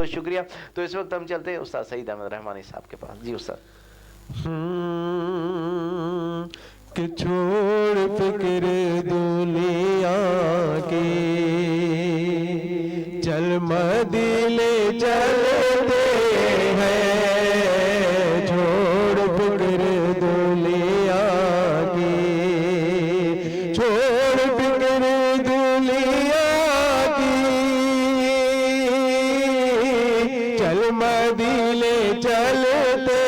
بہت شکریہ. تو اس وقت ہم چلتے ہیں استاد سعید احمد رحمانی صاحب کے پاس. جی استاد. کہ چھوڑ فکر دنیا کی چل مدینے چلتے ہیں. چھوڑ فکر دنیا کی چھوڑ فکر دنیا کی چل مدینے چلتے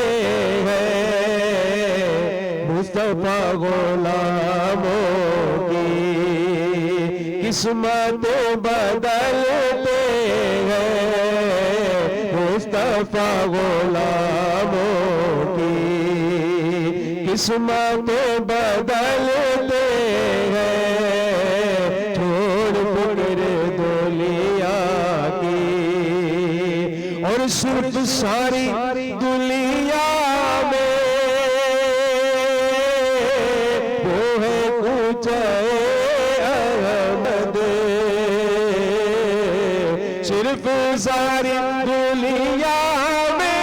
مصطفیٰ غلاموں کی قسمت بدلتے ہیں. مصطفیٰ غلاموں کی قسمت بدلتے ہیں. چھوڑ فکر دنیا کی اور صرف ساری دنیا میں صرف ساری دنیا میں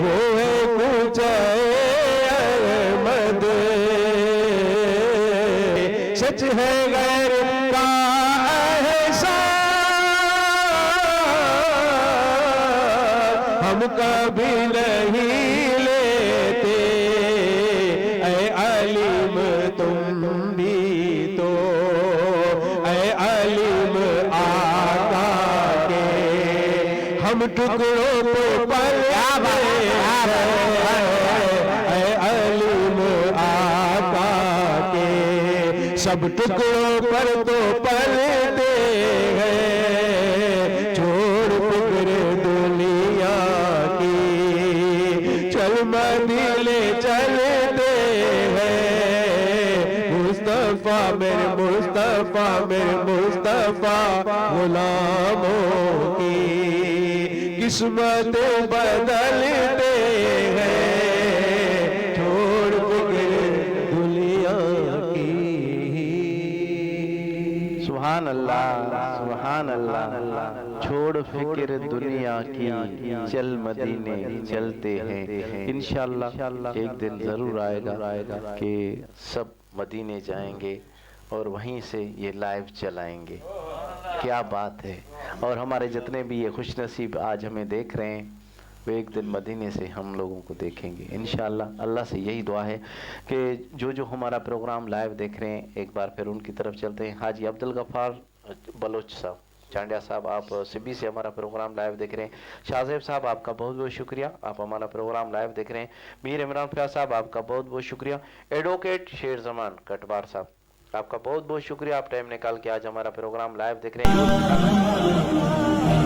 وہ ہے کچھ احمد. سچ ہے غیر کا احسان ہم کبھی نہیں لیتے. اے علیم تم بھی تو ہم ٹکڑوں پہ پلتے اے علیم آقا کے سب ٹکڑوں پر تو پلتے ہیں. چھوڑ فکر دنیا کی چل مدینے چلتے ہیں. مصطفیٰ میرے مصطفیٰ میرے مصطفیٰ غلاموں کی قسمت بدلتے ہیں. چھوڑ فکر دنیا کی. سبحان اللہ سبحان اللہ. چھوڑ فکر دنیا کی چل مدینے چلتے ہیں. انشاءاللہ ایک دن ضرور آئے گا کہ سب مدینے جائیں گے اور وہیں سے یہ لائیو چلائیں گے. کیا بات ہے. اور ہمارے جتنے بھی یہ خوش نصیب آج ہمیں دیکھ رہے ہیں وہ ایک دن مدینے سے ہم لوگوں کو دیکھیں گے انشاءاللہ. اللہ سے یہی دعا ہے کہ جو ہمارا پروگرام لائیو دیکھ رہے ہیں ایک بار پھر ان کی طرف چلتے ہیں. حاجی عبدالغفار بلوچ صاحب چانڈیا صاحب آپ سبی سے ہمارا پروگرام لائیو دیکھ رہے ہیں. شاہ زیب صاحب آپ کا بہت بہت شکریہ, آپ ہمارا پروگرام لائیو دیکھ رہے ہیں. میر عمران فیاض صاحب آپ کا بہت بہت شکریہ. ایڈوکیٹ شیر زمان کٹوار صاحب آپ کا بہت بہت شکریہ, آپ ٹائم نکال کے آج ہمارا پروگرام لائیو دیکھ رہے ہیں.